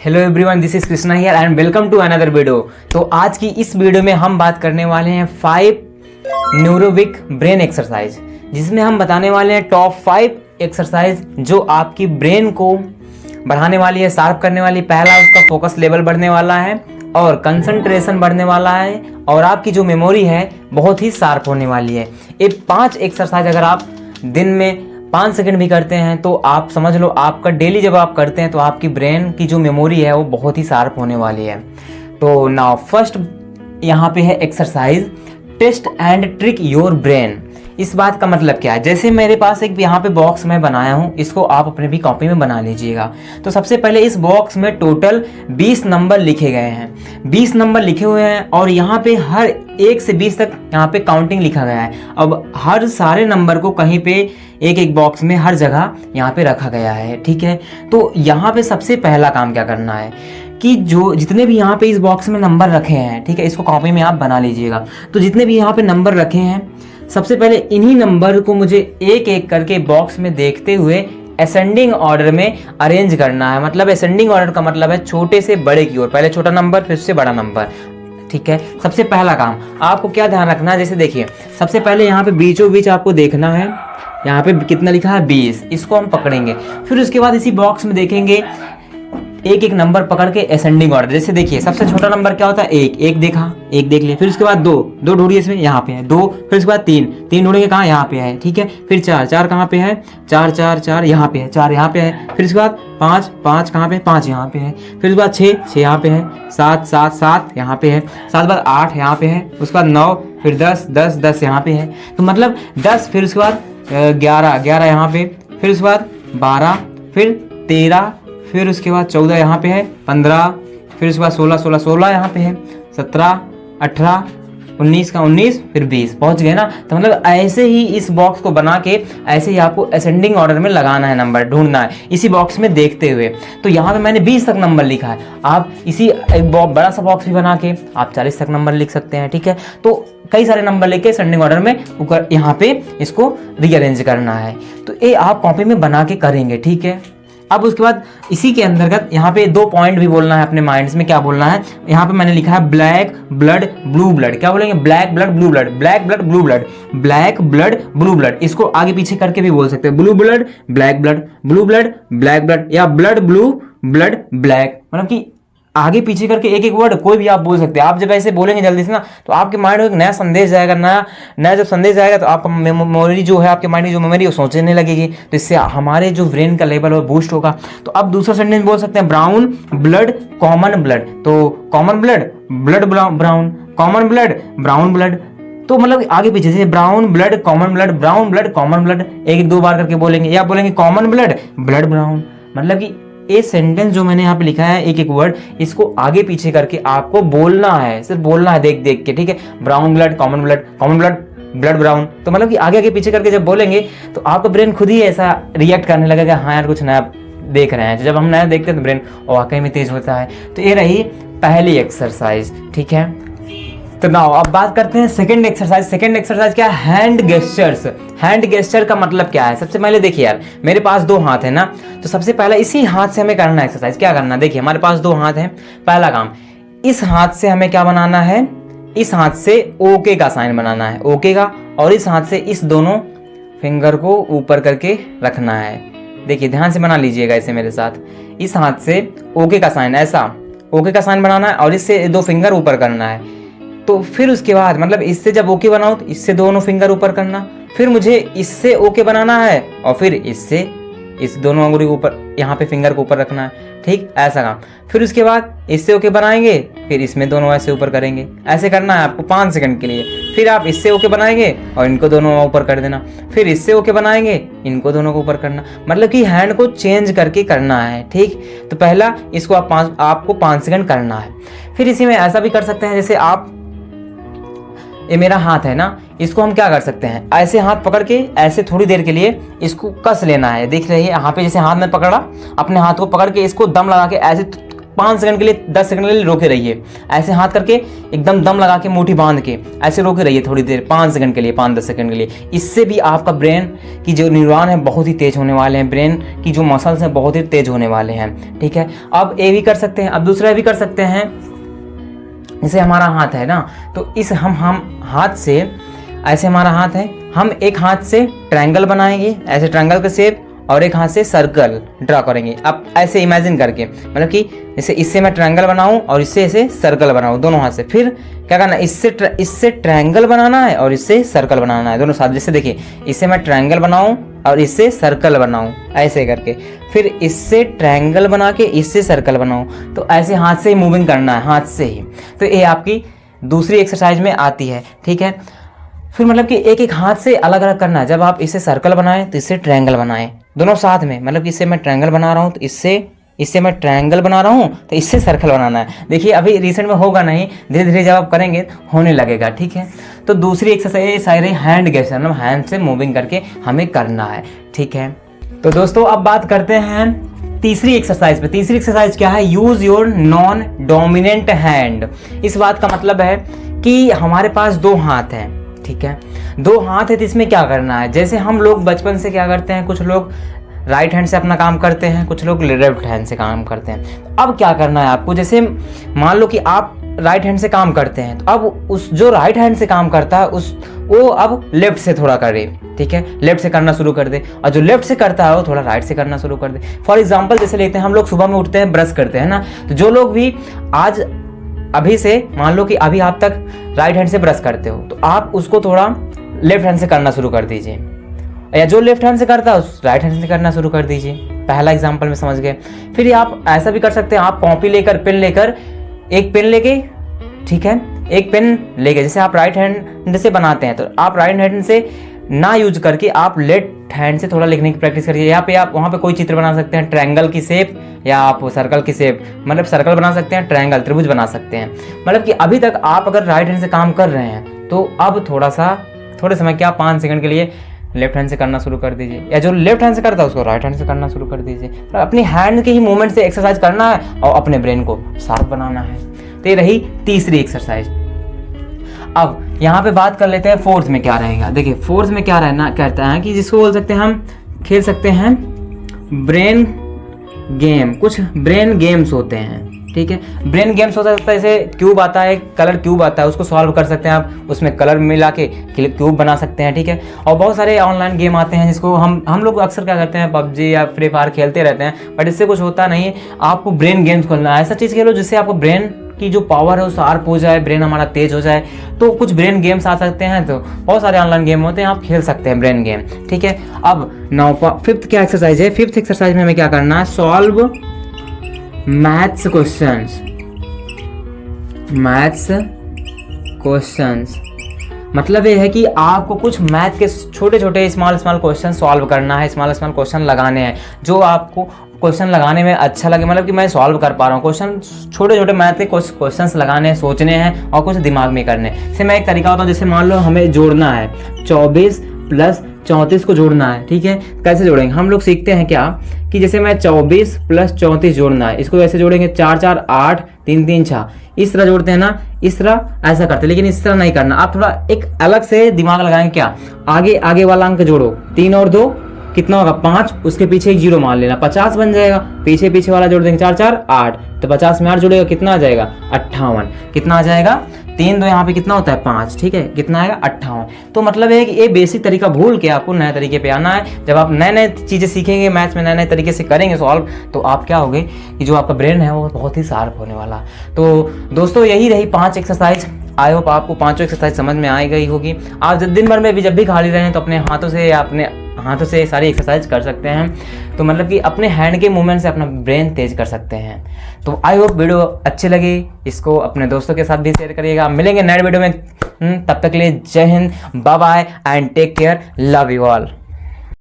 Hello everyone, this is Krishna here and welcome to another video. तो आज की इस वीडियो में हम बात करने वाले हैं 5 न्यूरोविक ब्रेन एक्सरसाइज, जिसमें हम बताने वाले हैं टॉप 5 एक्सरसाइज जो आपकी ब्रेन को बढ़ाने वाली है, शार्प करने वाली। पहला, उसका फोकस लेवल बढ़ने वाला है और कंसंट्रेशन बढ़ने वाला है और आपकी जो मेमोरी है बहुत ही शार्प होने वाली है। ये 5 एक्सरसाइज अगर आप दिन में 5 सेकंड भी करते हैं तो आप समझ लो आपका डेली जब आप करते हैं तो आपकी ब्रेन की जो मेमोरी है वो बहुत ही शार्प होने वाली है। तो नाउ फर्स्ट यहाँ पे है exercise test and trick your brain. इस बात का मतलब क्या है, जैसे मेरे पास एक यहाँ पे बॉक्स मैं बनाया हूँ, इसको आप अपने भी कॉपी में बना लीजिएगा। तो सबसे पहले इस बॉक्स में टोटल 20 नंबर लिखे गए हैं, 20 नंबर लिखे हुए हैं और यहाँ पे हर 1 से 20 तक यहाँ पे काउंटिंग लिखा गया है। अब हर सारे नंबर को कहीं पे एक एक बॉक्स में हर जगह यहाँ पे रखा गया है, ठीक है। तो यहाँ पे सबसे पहला काम क्या करना है कि जो जितने भी यहाँ पे इस बॉक्स में नंबर रखे हैं, ठीक है, इसको कॉपी में आप बना लीजिएगा। तो जितने भी यहाँ पे नंबर रखे हैं, सबसे पहले इन्हीं नंबर को मुझे एक एक करके बॉक्स में देखते हुए असेंडिंग ऑर्डर में अरेंज करना है। मतलब असेंडिंग ऑर्डर का मतलब है छोटे से बड़े की ओर, पहले छोटा नंबर फिर उससे बड़ा नंबर, ठीक है। सबसे पहला काम आपको क्या ध्यान रखना है, जैसे देखिए सबसे पहले यहाँ पे बीचों बीच आपको देखना है, यहाँ पे कितना लिखा है 20, इसको हम पकड़ेंगे। फिर उसके बाद इसी बॉक्स में देखेंगे एक एक नंबर पकड़ के असेंडिंग ऑर्डर। जैसे देखिए सबसे छोटा नंबर क्या होता है, एक देखा, एक देख लिया। फिर उसके बाद दो ढूंढिए, इसमें यहाँ पे है 2। फिर उसके बाद 3 ढूंढेंगे, कहाँ, यहाँ पे है, ठीक है। फिर 4 कहाँ पे है, 4 यहाँ पे है, 4 यहाँ पे है। फिर उसके बाद 5 कहाँ पे, 5 यहाँ पे है। फिर उसके बाद 6 यहाँ पे है। 7 यहाँ पे है। 7 बाद 8 यहाँ पे है। उसके बाद 9, फिर 10 यहाँ पे है। तो मतलब 10, फिर उसके बाद 11 यहाँ पे। फिर उसके बाद 12, फिर 13, फिर उसके बाद 14 यहाँ पे है, 15, फिर उसके बाद 16 यहाँ पे है, 17, 18, 19 का 19, फिर 20। पहुँच गए ना। तो मतलब ऐसे ही इस बॉक्स को बना के ऐसे ही आपको असेंडिंग ऑर्डर में लगाना है, नंबर ढूंढना है इसी बॉक्स में देखते हुए। तो यहाँ पे मैंने 20 तक नंबर लिखा है, आप इसी एक बड़ा सा बॉक्स भी बना के आप 40 तक नंबर लिख सकते हैं, ठीक है। तो कई सारे नंबर लेके असेंडिंग ऑर्डर में ऊपर यहाँ पे इसको रीअरेंज करना है। तो ये आप कॉपी में बना के करेंगे, ठीक है। अब उसके बाद इसी के अंतर्गत यहाँ पे 2 पॉइंट भी बोलना है अपने माइंड्स में। क्या बोलना है, यहाँ पे मैंने लिखा है ब्लैक ब्लड ब्लू ब्लड। क्या बोलेंगे, black blood blue blood, black blood blue blood, black blood blue blood. इसको आगे पीछे करके भी बोल सकते हैं, blue blood black blood, blue blood black blood, या ब्लड ब्लू ब्लड ब्लैक। मतलब कि आगे पीछे करके एक एक वर्ड कोई भी आप बोल सकते हैं। आप जब ऐसे बोलेंगे जल्दी से ना, तो आपके माइंड में एक नया संदेश जाएगा, नया जब संदेश आएगा तो आपका मेमोरी जो है, आपके माइंड की जो मेमोरी वो सोचने लगेगी। तो इससे हमारे जो ब्रेन का लेवल है वो बूस्ट होगा। तो अब दूसरा सेंटेंस बोल सकते हैं, ब्राउन ब्लड कॉमन ब्लड। तो common blood blood brown, common blood brown blood. तो मतलब आगे पीछे से brown blood common blood, brown blood common blood, एक 2 बार करके बोलेंगे। या बोलेंगे कॉमन ब्लड ब्लड ब्राउन। मतलब कि ये सेंटेंस जो मैंने यहाँ पे लिखा है एक एक वर्ड, इसको आगे पीछे करके आपको बोलना है, सिर्फ बोलना है देख देख के, ठीक है। Brown blood common blood, common blood blood brown. तो मतलब कि आगे आगे पीछे करके जब बोलेंगे तो आपका ब्रेन खुद ही ऐसा रिएक्ट करने लगेगा, हाँ यार कुछ नया देख रहे हैं। तो जब हम नया देखते हैं तो ब्रेन वाकई में तेज होता है। तो ये रही पहली एक्सरसाइज, ठीक है। तो नाउ अब बात करते हैं सेकंड एक्सरसाइज। सेकंड एक्सरसाइज क्या है, हैंड गेस्चर्स। हैंड गेस्चर का मतलब क्या है, सबसे पहले देखिए यार मेरे पास 2 हाथ है ना, तो सबसे पहले इसी हाथ से हमें करना है एक्सरसाइज। क्या करना है, देखिए हमारे पास 2 हाथ हैं। पहला काम, इस हाथ से हमें क्या बनाना है, इस हाथ से ओके का साइन बनाना है, ओके का। और इस हाथ से इस दोनों फिंगर को ऊपर करके रखना है। देखिए ध्यान से बना लीजिएगा ऐसे मेरे साथ। इस हाथ से ओके का साइन, ऐसा ओके का साइन बनाना है और इससे 2 फिंगर ऊपर करना है। तो फिर उसके बाद मतलब इससे जब ओके बनाओ तो इससे दोनों फिंगर ऊपर करना, फिर मुझे इससे ओके बनाना है और फिर इससे इस दोनों अंगुली को ऊपर, यहाँ पे फिंगर को ऊपर रखना है, ठीक, ऐसा काम। फिर उसके बाद इससे ओके बनाएंगे, फिर इसमें दोनों ऐसे ऊपर करेंगे। ऐसे करना है आपको 5 सेकंड के लिए। फिर आप इससे ओके बनाएंगे और इनको दोनों ऊपर कर देना, फिर इससे ओके बनाएंगे, इनको दोनों को ऊपर करना। मतलब कि हैंड को चेंज करके करना है, ठीक। तो पहला इसको आपको 5 सेकंड करना है। फिर इसी में ऐसा भी कर सकते हैं, जैसे आप, ये मेरा हाथ है ना, इसको हम क्या कर सकते हैं, ऐसे हाथ पकड़ के ऐसे थोड़ी देर के लिए इसको कस लेना है। देख रही है यहाँ पे, जैसे हाथ में पकड़ा, अपने हाथ को पकड़ के इसको दम लगा के ऐसे 5 सेकंड के लिए 10 सेकंड के लिए रोके रहिए, ऐसे हाथ करके एकदम दम लगा के मुट्ठी बांध के ऐसे रोके रहिए थोड़ी देर, 5 सेकंड के लिए, 5-10 सेकंड के लिए। इससे भी आपका ब्रेन की जो न्यूरॉन है बहुत ही तेज होने वाले हैं, ब्रेन की जो मसल्स हैं बहुत ही तेज होने वाले हैं, ठीक है। अब ये भी कर सकते हैं, अब दूसरा भी कर सकते हैं। जैसे हमारा हाथ है ना, तो इस हम हाथ से, ऐसे हमारा हाथ है, हम एक हाथ से ट्रायंगल बनाएंगे, ऐसे ट्रायंगल का शेप, और एक हाथ से सर्कल ड्रा करेंगे। अब ऐसे इमेजिन करके, मतलब कि जैसे इससे मैं ट्रायंगल बनाऊं और इससे ऐसे सर्कल बनाऊं दोनों हाथ से। फिर क्या करना है, इससे ट्रायंगल बनाना है और इससे सर्कल बनाना है दोनों साथ। जैसे देखिए, इससे मैं ट्रायंगल बनाऊं और इससे सर्कल बनाऊं ऐसे करके, फिर इससे ट्रायंगल बना के इससे सर्कल बनाऊं, तो ऐसे हाथ से ही मूविंग करना है, हाथ से ही। तो ये आपकी दूसरी एक्सरसाइज में आती है, ठीक है। फिर मतलब कि एक एक हाथ से अलग अलग करना है। जब आप इससे सर्कल बनाएं तो इससे ट्रायंगल बनाएं दोनों साथ में, मतलब कि इससे मैं ट्रायंगल बना रहा हूं तो इससे मैं ट्रायंगल बना रहा हूं तो इससे सर्कल बनाना है। देखिए अभी रिसेंट में होगा नहीं, धीरे धीरे जब आप करेंगे होने लगेगा, ठीक है। तो दूसरी एक्सरसाइज सारे हैंड गेस्चर, मतलब हैंड से मूविंग करके हमें करना है, ठीक है। तो दोस्तों अब बात करते हैं तीसरी एक्सरसाइज पे। तीसरी एक्सरसाइज क्या है, use your non dominant hand. इस बात का मतलब है कि हमारे पास 2 हाथ हैं, ठीक है। 2 हाथ है तो इसमें क्या करना है, जैसे हम लोग बचपन से क्या करते हैं, कुछ लोग राइट हैंड से अपना काम करते हैं, कुछ लोग लेफ्ट हैंड से काम करते हैं। अब क्या करना है आपको, जैसे मान लो कि आप राइट हैंड से काम करते हैं, तो अब उस जो राइट हैंड से काम करता है वो अब लेफ्ट से थोड़ा करे, ठीक है, लेफ्ट से करना शुरू कर दे, और जो लेफ्ट से करता है वो थोड़ा राइट से करना शुरू कर दे। फॉर एग्जाम्पल जैसे लेते हैं, हम लोग सुबह में उठते हैं, ब्रश करते हैं ना, तो जो लोग भी आज अभी से मान लो कि अभी आप तक राइट हैंड से ब्रश करते हो, तो आप उसको थोड़ा लेफ्ट हैंड से करना शुरू कर दीजिए, या जो लेफ्ट हैंड से करता है उस राइट हैंड से करना शुरू कर दीजिए। पहला एग्जांपल में समझ गए। फिर आप ऐसा भी कर सकते हैं, आप कॉपी लेकर, पेन लेकर, एक पेन लेके, ठीक है, एक पेन लेके, जैसे आप राइट हैंड से बनाते हैं तो आप राइट हैंड से ना यूज करके आप लेफ्ट हैंड से थोड़ा लिखने की प्रैक्टिस करिए। यहाँ पे आप वहाँ पे कोई चित्र बना सकते हैं, ट्रायंगल की शेप, या आप सर्कल की शेप, मतलब सर्कल बना सकते हैं, ट्रायंगल, त्रिभुज बना सकते हैं। मतलब कि अभी तक आप अगर राइट हैंड से काम कर रहे हैं तो अब थोड़े समय क्या 5 सेकंड के लिए लेफ्ट हैंड से करना शुरू कर दीजिए, या जो लेफ्ट हैंड से करता है उसको राइट हैंड से करना शुरू कर दीजिए। तो अपनी हैंड के ही मूवमेंट से एक्सरसाइज करना है और अपने ब्रेन को शार्प बनाना है। तो ये रही तीसरी एक्सरसाइज। अब यहाँ पे बात कर लेते हैं फोर्थ में क्या रहेगा। देखिए फोर्थ में क्या रहना कहता है कि जिसको बोल सकते हैं, हम खेल सकते हैं ब्रेन गेम। कुछ ब्रेन गेम्स होते हैं, ठीक है। ब्रेन गेम्स हो सकता है, जैसे क्यूब आता है, कलर क्यूब आता है, उसको सॉल्व कर सकते हैं आप, उसमें कलर मिला के क्यूब बना सकते हैं, ठीक है। और बहुत सारे ऑनलाइन गेम आते हैं जिसको हम लोग अक्सर क्या करते हैं, पबजी या फ्री फायर खेलते रहते हैं, बट इससे कुछ होता नहीं है। आपको ब्रेन गेम्स खेलना है, ऐसा चीज़ खेलो जिससे आपको ब्रेन की जो पावर है वो शार्प हो जाए, ब्रेन हमारा तेज हो जाए। तो कुछ ब्रेन गेम्स आ सकते हैं, तो बहुत सारे ऑनलाइन गेम होते हैं, आप खेल सकते हैं ब्रेन गेम, ठीक है। अब फिफ्थ क्या एक्सरसाइज है, फिफ्थ एक्सरसाइज में हमें क्या करना है, सॉल्व मैथ्स क्वेश्चंस। मतलब ये है कि आपको कुछ मैथ के छोटे छोटे स्मॉल क्वेश्चन सॉल्व करना है, स्मॉल क्वेश्चन लगाने हैं जो आपको क्वेश्चन लगाने में अच्छा लगे, मतलब कि मैं सॉल्व कर पा रहा हूँ। क्वेश्चन छोटे छोटे मैथ के क्वेश्चंस लगाने हैं, सोचने हैं और कुछ दिमाग में करने। जैसे मैं एक तरीका होता हूँ, जैसे मान लो हमें जोड़ना है 24 + 34 को जोड़ना है, ठीक है। कैसे जोड़ेंगे, हम लोग सीखते हैं क्या कि जैसे मैं 24 + 34 जोड़ना है, इसको ऐसे जोड़ेंगे 4 4 8 3 3 6, इस तरह जोड़ते हैं ना, इस तरह ऐसा करते हैं, लेकिन इस तरह नहीं करना। आप थोड़ा एक अलग से दिमाग लगाएंगे, क्या आगे वाला अंक जोड़ो, 3 और 2 कितना होगा 5, उसके पीछे एक 0 मान लेना, 50 बन जाएगा। पीछे वाला जोड़ देंगे 4 4 8, तो 50 में 8 जोड़ेगा कितना आ जाएगा 58। कितना आ जाएगा 3 2 यहाँ पे कितना होता है 5, ठीक है, कितना आएगा 58। तो मतलब है कि ये बेसिक तरीका भूल के आपको नए तरीके पे आना है। जब आप नए चीज़ें सीखेंगे, मैथ्स में नए तरीके से करेंगे सॉल्व, तो आप क्या होगे कि जो आपका ब्रेन है वो बहुत ही शार्प होने वाला। तो दोस्तों यही रही 5 एक्सरसाइज। आई होप आपको 5 एक्सरसाइज समझ में आ गई होगी। आप दिन भर में भी जब भी खाली रहें तो अपने हाथों से सारी एक्सरसाइज कर सकते हैं। तो मतलब कि अपने हैंड के मूवमेंट से अपना ब्रेन तेज कर सकते हैं। तो आई होप वीडियो अच्छी लगी, इसको अपने दोस्तों के साथ भी शेयर करिएगा। मिलेंगे नए वीडियो में, तब तक के लिए जय हिंद, bye bye and take care, love you all.